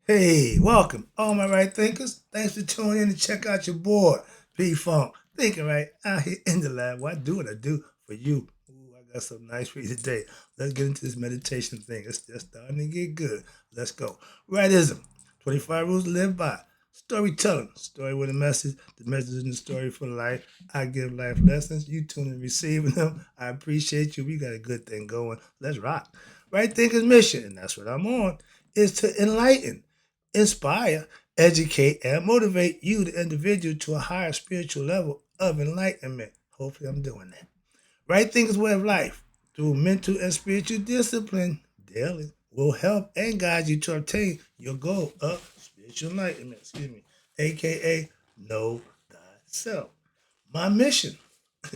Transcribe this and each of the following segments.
Hey, welcome, all my right thinkers. Thanks for tuning in to check out your boy, P Funk. Thinking right out here in the lab. What I do what I do for you. Ooh, I got something nice for you today. Let's get into this meditation thing. It's just starting to get good. Let's go. Rightism. 25 rules to live by. Storytelling. Story with a message. The message in the story for life. I give life lessons. You tune in receiving them. I appreciate you. We got a good thing going. Let's rock. Right Thinkers mission, and that's what I'm on, is to enlighten, inspire, educate, and motivate you, the individual, to a higher spiritual level of enlightenment. Hopefully, I'm doing that. Right Thinkers Way of Life, through mental and spiritual discipline daily, will help and guide you to obtain your goal of spiritual enlightenment, aka know thyself. My mission,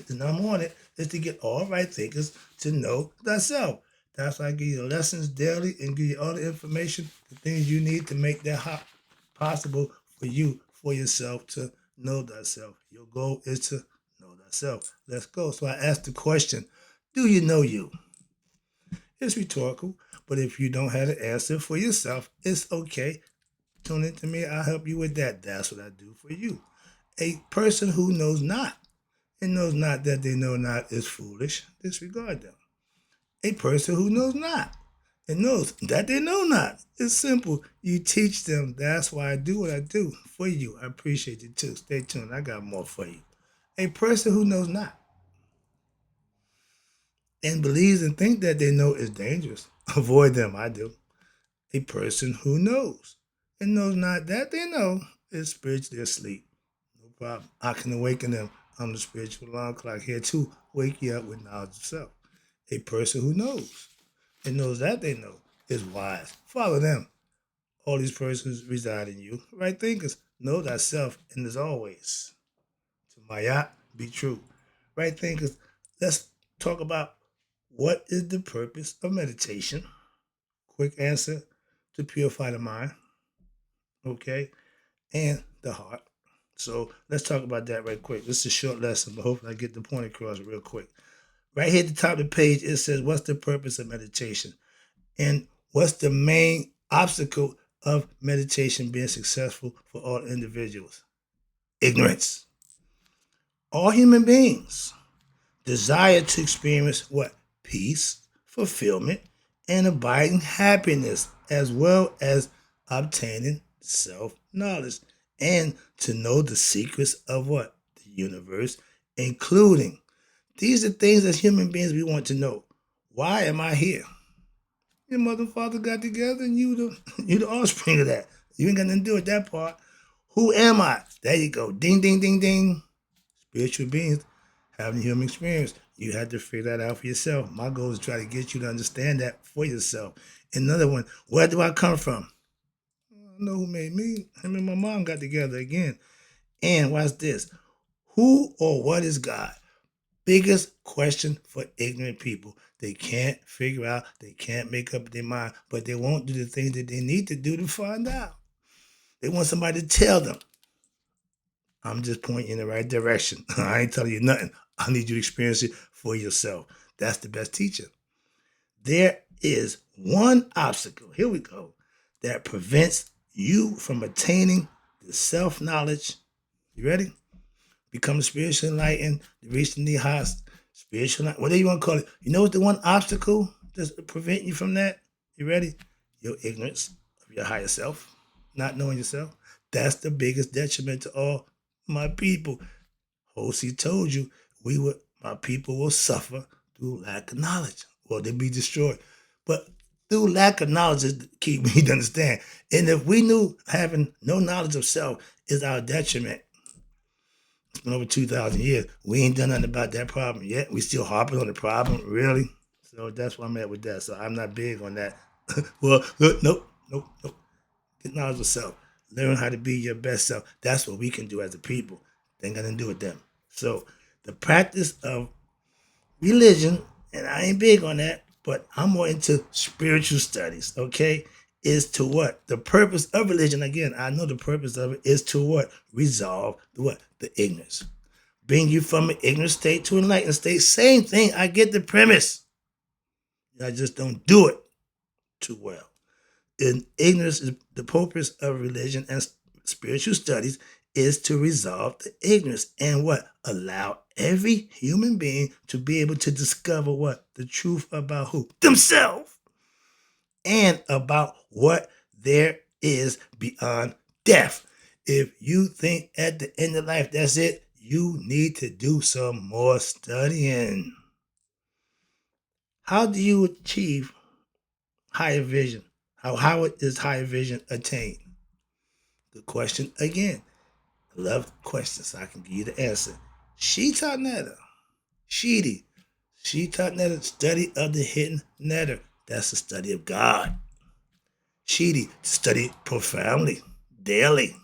and I'm on it, is to get all right thinkers to know thyself. That's why I give you the lessons daily and give you all the information, the things you need to make that possible for you, for yourself, to know thyself. Your goal is to know thyself. Let's go. So I asked the question, do you know you? It's rhetorical, but if you don't have the answer for yourself, it's okay. Tune in to me. I'll help you with that. That's what I do for you. A person who knows not and knows not that they know not is foolish. Disregard them. A person who knows not and knows that they know not. It's simple. You teach them. That's why I do what I do for you. I appreciate you too. Stay tuned. I got more for you. A person who knows not and believes and thinks that they know is dangerous. Avoid them. I do. A person who knows and knows not that they know is spiritually asleep. No problem. I can awaken them. I'm the spiritual alarm clock here to wake you up with knowledge of self. A person who knows and knows that they know is wise. Follow them. All these persons reside in you. Right thinkers, know thyself, and as always, to Mayat, be true. Right thinkers, let's talk about what is the purpose of meditation. Quick answer, to purify the mind, okay, and the heart. So let's talk about that right quick. This is a short lesson, but hopefully I get the point across real quick. Right here at the top of the page, it says, what's the purpose of meditation? And what's the main obstacle of meditation being successful for all individuals? Ignorance. All human beings desire to experience what? Peace, fulfillment, and abiding happiness, as well as obtaining self knowledge and to know the secrets of what? The universe, including these are things as human beings we want to know. Why am I here? Your mother and father got together and you the offspring of that. You ain't got nothing to do with that part. Who am I? There you go. Ding, ding, ding, ding. Spiritual beings having human experience. You had to figure that out for yourself. My goal is to try to get you to understand that for yourself. Another one, where do I come from? I don't know who made me. Him and my mom got together again. And watch this. Who or what is God? Biggest question for ignorant people. They can't figure out, they can't make up their mind, but they won't do the things that they need to do to find out. They want somebody to tell them. I'm just pointing in the right direction. I ain't telling you nothing. I need you to experience it for yourself. That's the best teacher. There is one obstacle, here we go, that prevents you from attaining the self knowledge. You ready? Become spiritually enlightened, reaching the high spiritual, whatever you want to call it. You know what's the one obstacle that's preventing you from that? You ready? Your ignorance of your higher self, not knowing yourself. That's the biggest detriment to all my people. Hosea told you my people will suffer through lack of knowledge, or they'll be destroyed. But through lack of knowledge is the key we need to understand. And if we knew having no knowledge of self is our detriment, it's been over 2,000 years. We ain't done nothing about that problem yet. We still harping on the problem, really. So that's where I'm at with that. So I'm not big on that. Well, look, nope. Get knowledge of self. Learn how to be your best self. That's what we can do as a people. They ain't got nothing to do with them. So the practice of religion, and I ain't big on that, but I'm more into spiritual studies, okay? Is to what? The purpose of religion, again, I know the purpose of it is to what? Resolve the what? The ignorance. Bring you from an ignorant state to an enlightened state. Same thing. I get the premise. I just don't do it too well. in ignorance is the purpose of religion and spiritual studies is to resolve the ignorance and what? Allow every human being to be able to discover what? The truth about who? Themselves. And about what there is beyond death. If you think at the end of life, that's it, you need to do some more studying. How do you achieve higher vision? How is higher vision attained? Good question again. I love questions, so I can give you the answer. Shita Netta. Shidi. Shita Netta, study of the hidden netter. That's the study of God. Shidi, study profoundly, daily.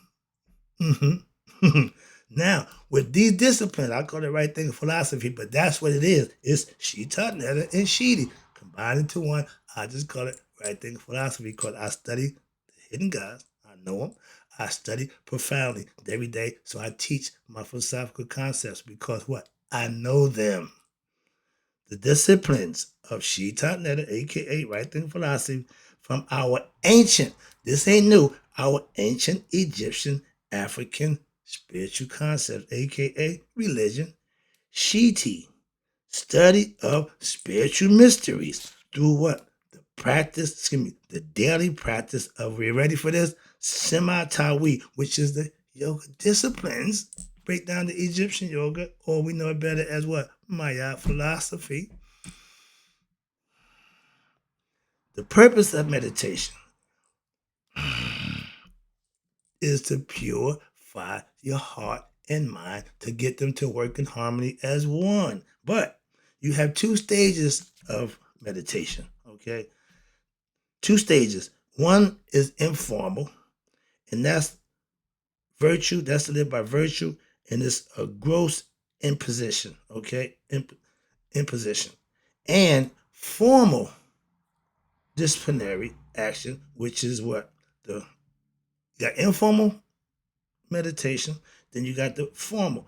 Now, with these disciplines, I call it right thing philosophy, but that's what it is. It's Shita Netta and Shidi combined into one. I just call it right thing philosophy because I study the hidden gods. I know them. I study profoundly every day, so I teach my philosophical concepts because what? I know them. The disciplines of Shita Netta, aka right thing philosophy, from our ancient, this ain't new, our ancient Egyptian, African spiritual concepts, aka religion, Shiti, study of spiritual mysteries through what? The practice, the daily practice of, we ready for this? Semi-Tawi, which is the yoga disciplines. Break down the Egyptian yoga, or we know it better as what? Maya philosophy. The purpose of meditation is to purify your heart and mind to get them to work in harmony as one. But you have two stages of meditation, okay? Two stages. One is informal, and that's virtue. That's to live by virtue, and it's a gross imposition, okay? Imposition. And formal disciplinary action, which is what? You got informal meditation, then you got the formal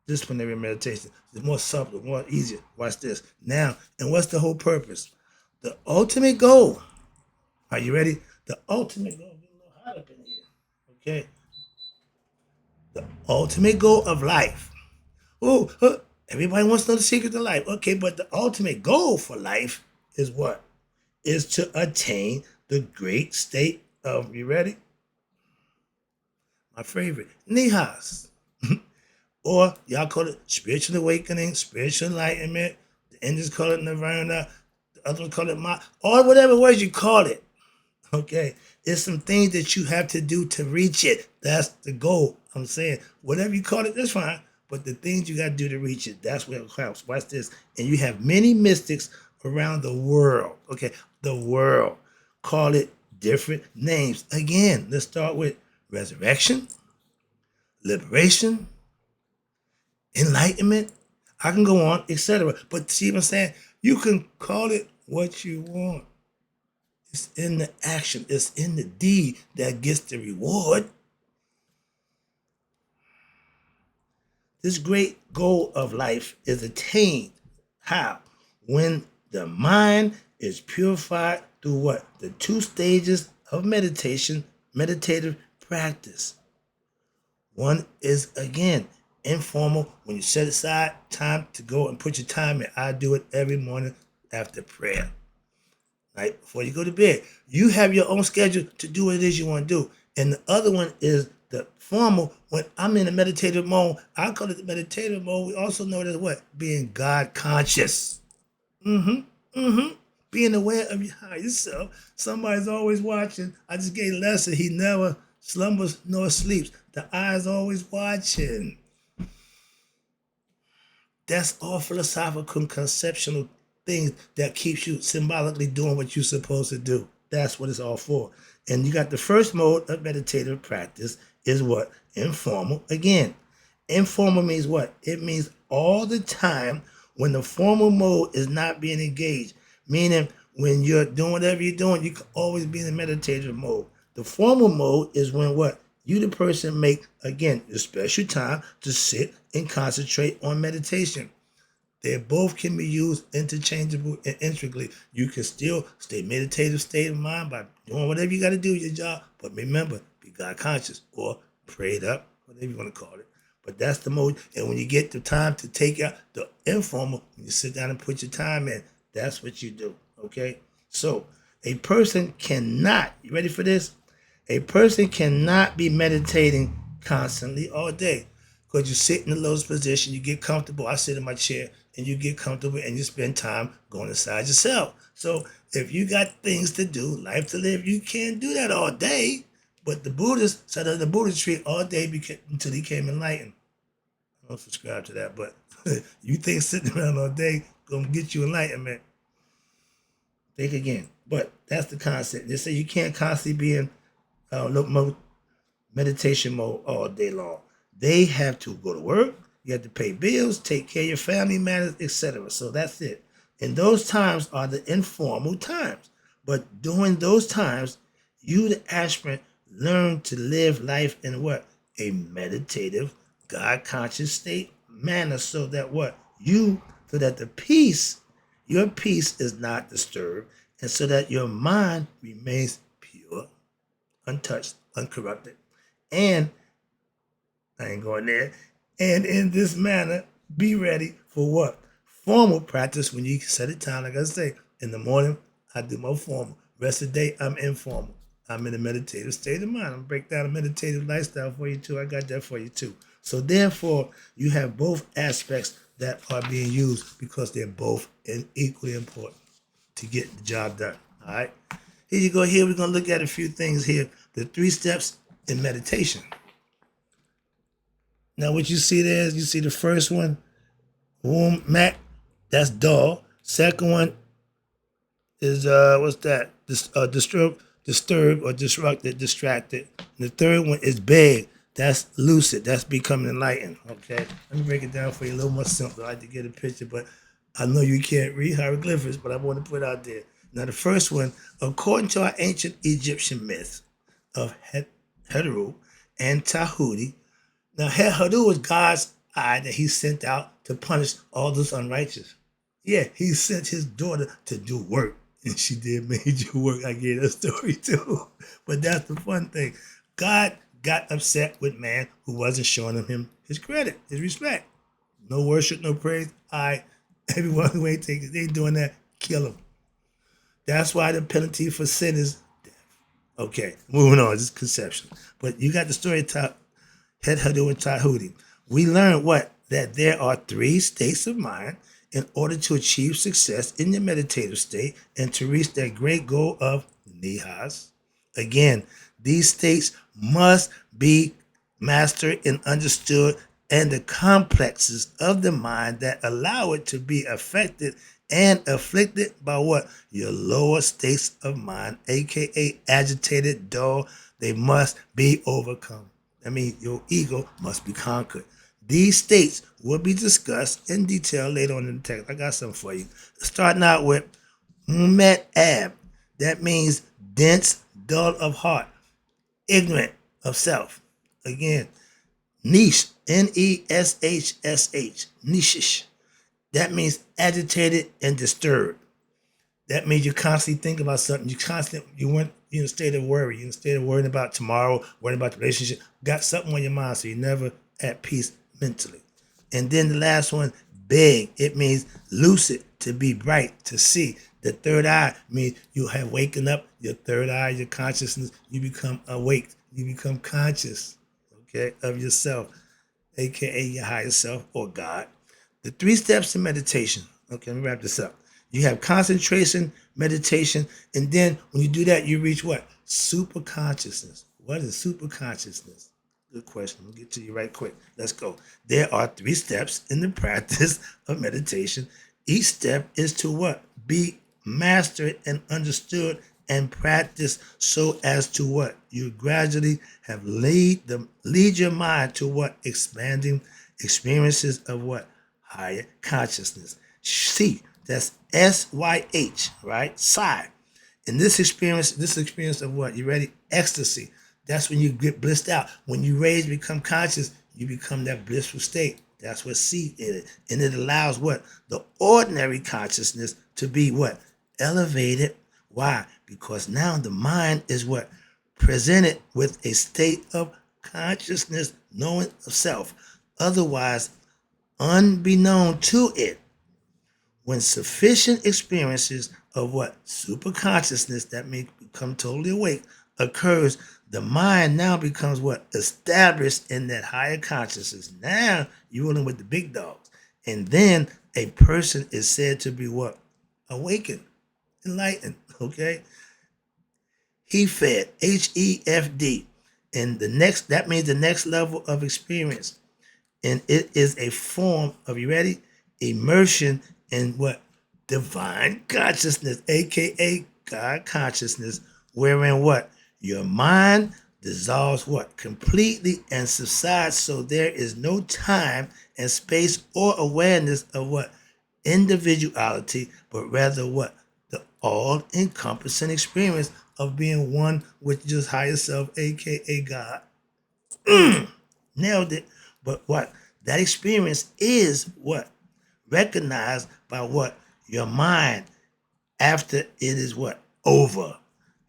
disciplinary meditation. It's more subtle, more easier. Watch this. Now, and what's the whole purpose? The ultimate goal. Are you ready? The ultimate goal. Get a little hot up in here. Okay. The ultimate goal of life. Oh, everybody wants to know the secret to life. Okay, but the ultimate goal for life is what? Is to attain the great state of, you ready? My favorite, Nihas. Or y'all call it spiritual awakening, spiritual enlightenment. The Indians call it nirvana. The others call it ma, or whatever words you call it. Okay, it's some things that you have to do to reach it. That's the goal. I'm saying whatever you call it, that's fine. But the things you got to do to reach it, that's where it counts. Watch this. And you have many mystics around the world. Okay, the world. Call it different names. Again, let's start with resurrection, liberation, enlightenment. I can go on, etc. But see what I'm saying? You can call it what you want. It's in the action. It's in the deed that gets the reward. This great goal of life is attained. How? When the mind is purified through what? The two stages of meditation, meditative practice. One is, again, informal, when you set aside time to go and put your time in. I do it every morning after prayer, right before you go to bed. You have your own schedule to do what it is you want to do. And the other one is the formal, when I'm in a meditative mode. I call it the meditative mode. We also know it as what? Being God conscious. Being aware of your higher self. Somebody's always watching. I just gave a lesson. He never slumbers nor sleeps. The eye's always watching. That's all philosophical, conceptual things that keeps you symbolically doing what you're supposed to do. That's what it's all for. And you got the first mode of meditative practice is what? Informal. Again, informal means what? It means all the time when the formal mode is not being engaged. Meaning when you're doing whatever you're doing, you can always be in the meditative mode. The formal mode is when what? You, the person, make, again, a special time to sit and concentrate on meditation. They both can be used interchangeable and intricately. You can still stay meditative state of mind by doing whatever you got to do your job. But remember, be God conscious or prayed up, whatever you want to call it. But that's the mode. And when you get the time to take out the informal, when you sit down and put your time in, that's what you do. Okay? So a person cannot, you ready for this? A person cannot be meditating constantly all day because you sit in the lotus position, you get comfortable. I sit in my chair and you get comfortable and you spend time going inside yourself. So if you got things to do, life to live, you can't do that all day. But the Buddhists sat under the Buddha tree all day until he came enlightened. I don't subscribe to that, but you think sitting around all day gonna get you enlightenment? Think again. But that's the concept. They say you can't constantly be in meditation mode all day long. They have to go to work, you have to pay bills, take care of your family matters, etc. So that's it. And those times are the informal times. But during those times, you, the aspirant, learn to live life in what? A meditative, God-conscious state manner so that what? So that the peace, your peace is not disturbed, and so that your mind remains pure, untouched, uncorrupted. And I ain't going there. And in this manner, be ready for what? Formal practice when you set a time. Like I say, in the morning, I do more formal. Rest of the day, I'm informal. I'm in a meditative state of mind. I'm going to break down a meditative lifestyle for you too. I got that for you too. So therefore, you have both aspects that are being used because they're both equally important to get the job done. All right. Here you go. Here we're going to look at a few things here. The 3 steps in meditation. Now, what you see there is you see the first one, womb mat, that's dull. Second one is what's that? Disturb or disrupted, distracted. And the third one is big. That's lucid. That's becoming enlightened. Okay. Let me break it down for you a little more simple. I like to get a picture, but I know you can't read hieroglyphics, but I want to put it out there. Now, the first one, according to our ancient Egyptian myths of Heru and Tahuti. Now, Heru was God's eye that he sent out to punish all those unrighteous. Yeah, he sent his daughter to do work, and she did major work. I gave that story too. But that's the fun thing. God got upset with man who wasn't showing him his credit, his respect. No worship, no praise. Everyone who ain't doing that, kill him. That's why the penalty for sin is death. Okay, moving on. This is conception. But you got the story of Heru and Tahuti. We learned what? That there are 3 states of mind in order to achieve success in the meditative state and to reach that great goal of nihas. Again, these states must be mastered and understood, and the complexes of the mind that allow it to be affected and afflicted by what? Your lower states of mind, aka agitated, dull, they must be overcome. I mean, your ego must be conquered. These states will be discussed in detail later on in the text. I got something for you. Starting out with Met Ab. That means dense, dull of heart, ignorant of self. Again, niche, Neshsh, niche. That means agitated and disturbed. That means you constantly think about something. You weren't in a state of worry. You're in a state of worrying about tomorrow, worrying about the relationship. Got something on your mind, so you're never at peace mentally. And then the last one, big. It means lucid, to be bright, to see. The third eye means you have waken up, your third eye, your consciousness, you become awake. You become conscious, okay, of yourself, aka your higher self or God. The 3 steps to meditation. Okay, let me wrap this up. You have concentration, meditation, and then when you do that, you reach what? Super consciousness. What is super consciousness? Good question. We'll get to you right quick. Let's go. There are 3 steps in the practice of meditation. Each step is to what? Be mastered and understood and practiced so as to what? You gradually have lead your mind to what? Expanding experiences of what? Higher consciousness. See, that's SYH, right? Psi. In this experience of what? You ready? Ecstasy. That's when you get blissed out. When you raise, become conscious, you become that blissful state. That's what seat is. And it allows what? The ordinary consciousness to be what? Elevated. Why? Because now the mind is what? Presented with a state of consciousness, knowing of self. Otherwise, unbeknown to it, when sufficient experiences of what? Superconsciousness that may become totally awake occurs, the mind now becomes what? Established in that higher consciousness. Now you're dealing with the big dogs. And then a person is said to be what? Awakened, enlightened, okay? He fed, HEFD. And that means the next level of experience. And it is a form of, you ready? Immersion in what? Divine consciousness, aka God consciousness, wherein what? Your mind dissolves what? Completely and subsides, so there is no time and space or awareness of what? Individuality, but rather what? The all-encompassing experience of being one with just higher self, aka God. Nailed it. But what? That experience is what? Recognized by what? Your mind after it is what? Over.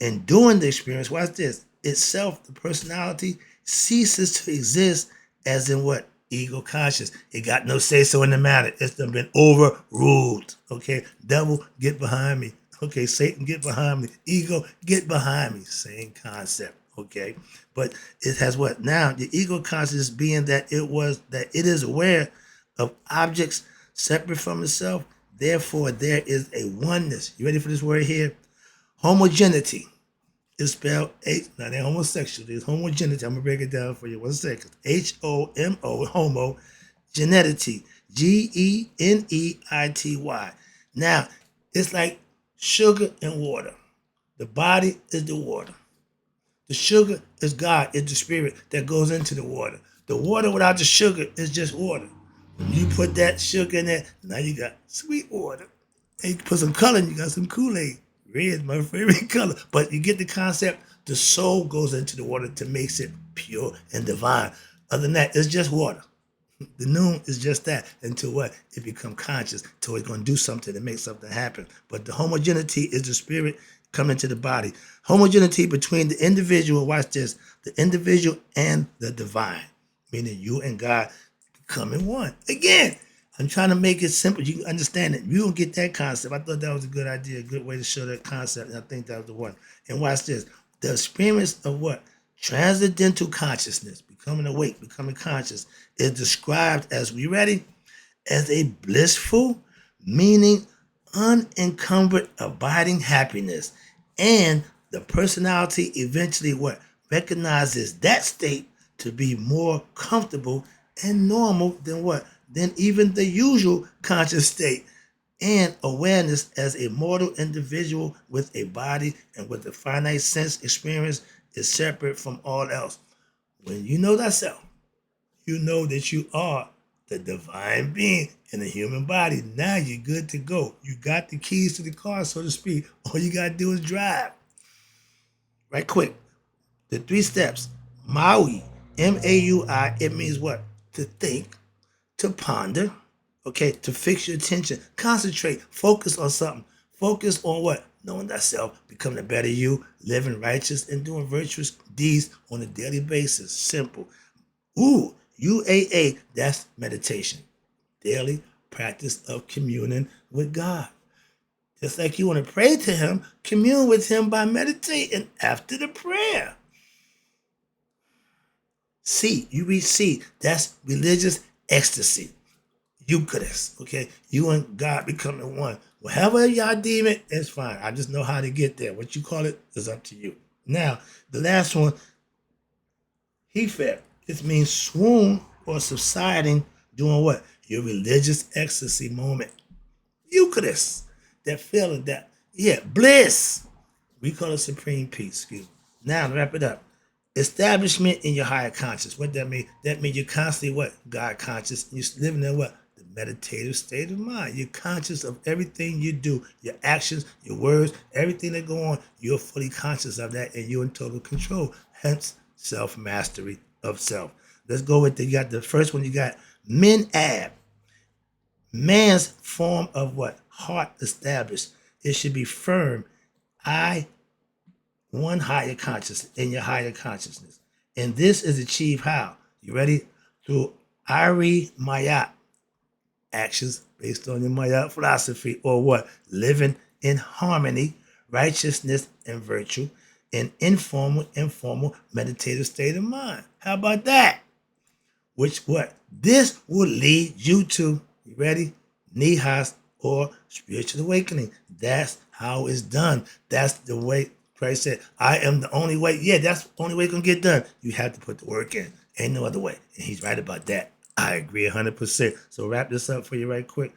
And during the experience, watch this, itself, the personality, ceases to exist as in what? Ego conscious. It got no say so in the matter. It's done been overruled. Okay, devil, get behind me. Okay, Satan, get behind me. Ego, get behind me. Same concept. Okay, but it has what? Now the ego conscious being that it is aware of objects separate from itself. Therefore, there is a oneness. You ready for this word here? Homogeneity is spelled H. Now they're homosexual. There's homogeneity. I'm gonna break it down for you. 1 second. HOMO, homo, geneity. GENEITY. Now it's like sugar and water. The body is the water. The sugar is God, it's the spirit that goes into the water. The water without the sugar is just water. When you put that sugar in there, now you got sweet water. And you put some color in, you got some Kool-Aid. Red is my favorite color. But you get the concept, the soul goes into the water to make it pure and divine. Other than that, it's just water. The noon is just that until what? It becomes conscious, till it's going to do something to make something happen. But the homogeneity is the spirit coming to the body. Homogeneity between the individual, watch this, the individual and the divine, meaning you and God becoming one. Again, I'm trying to make it simple. You can understand it. You don't get that concept. I thought that was a good idea, a good way to show that concept, and I think that was the one. And watch this. The experience of what? Transcendental consciousness, becoming awake, becoming conscious, is described as, we ready? As a blissful, meaning unencumbered, abiding happiness. And the personality eventually what? Recognizes that state to be more comfortable and normal than what? Than even the usual conscious state. And awareness as a mortal individual with a body and with a finite sense experience is separate from all else. When you know thyself, you know that you are the divine being in a human body. Now you're good to go. You got the keys to the car, so to speak. All you got to do is drive. Right quick. The 3 steps. Maui, M-A-U-I, it means what? To think, to ponder, okay, to fix your attention, concentrate, focus on something. Focus on what? Knowing thyself, becoming a better you, living righteous, and doing virtuous deeds on a daily basis. Simple. Ooh, UAA, that's meditation. Daily practice of communing with God. Just like you want to pray to him, commune with him by meditating after the prayer. C, you read C, that's religious ecstasy. Eucharist, okay? You and God becoming one. However y'all deem it, it's fine. I just know how to get there. What you call it is up to you. Now, the last one, Hefet. It means swoon or subsiding during what? Your religious ecstasy moment. Eucharist. That feeling, that, yeah, bliss. We call it supreme peace, excuse me. Now, to wrap it up. Establishment in your higher conscious. What that mean? That means you're constantly what? God conscious. You're living in what? The meditative state of mind. You're conscious of everything you do, your actions, your words, everything that go on. You're fully conscious of that, and you're in total control. Hence, self-mastery of self. Let's go with you got the first one. You got Men ab, man's form of what? Heart established. It should be firm. I, one higher consciousness, in your higher consciousness. And this is achieved how? You ready? Through Ari Mayat, actions based on your Mayat philosophy, or what? Living in harmony, righteousness, and virtue, in informal meditative state of mind. How about that? Which what? This will lead you to, you ready? Nihas, or spiritual awakening. That's how it's done. That's the way Christ said, I am the only way. Yeah, that's the only way it's going to get done. You have to put the work in. Ain't no other way. And he's right about that. I agree 100%. So wrap this up for you right quick.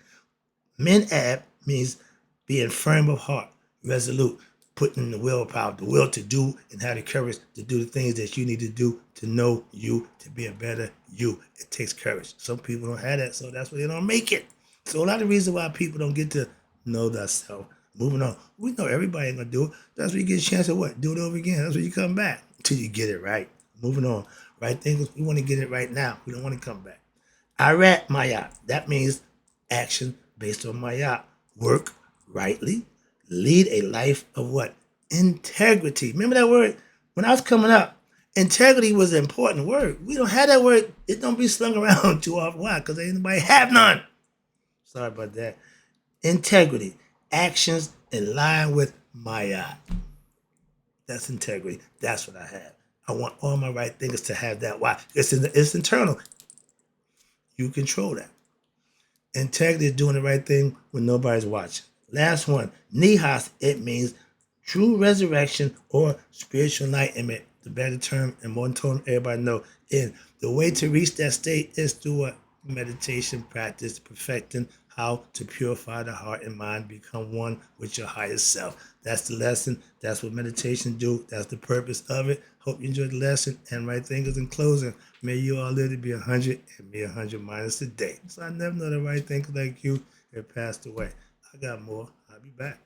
Men ab means being firm of heart, resolute, putting in the willpower, the will to do, and have the courage to do the things that you need to do to know you, to be a better you. It takes courage. Some people don't have that, so that's why they don't make it. So a lot of reasons why people don't get to know thyself. Moving on. We know everybody ain't gonna do it. That's where you get a chance to what? Do it over again. That's where you come back until you get it right. Moving on. Right things, we want to get it right now. We don't want to come back. Arat Maya. That means action based on Maya. Work rightly. Lead a life of what? Integrity. Remember that word? When I was coming up, integrity was an important word. We don't have that word. It don't be slung around too often. Why? Because ain't nobody have none. Sorry about that. Integrity. Actions in line with Maya. That's integrity. That's what I have. I want all my right thinkers to have that. Why? It's internal. You control that. Integrity is doing the right thing when nobody's watching. Last one, nihas, it means true resurrection or spiritual enlightenment. The better term and more term everybody know. And the way to reach that state is through a meditation practice, perfecting how to purify the heart and mind, become one with your higher self. That's the lesson. That's what meditation do. That's the purpose of it. Hope you enjoyed the lesson. And right thinkers in closing, may you all live to be 100 and be 100 minus a day. So I never know the right thinkers like you have passed away. I got more. I'll be back.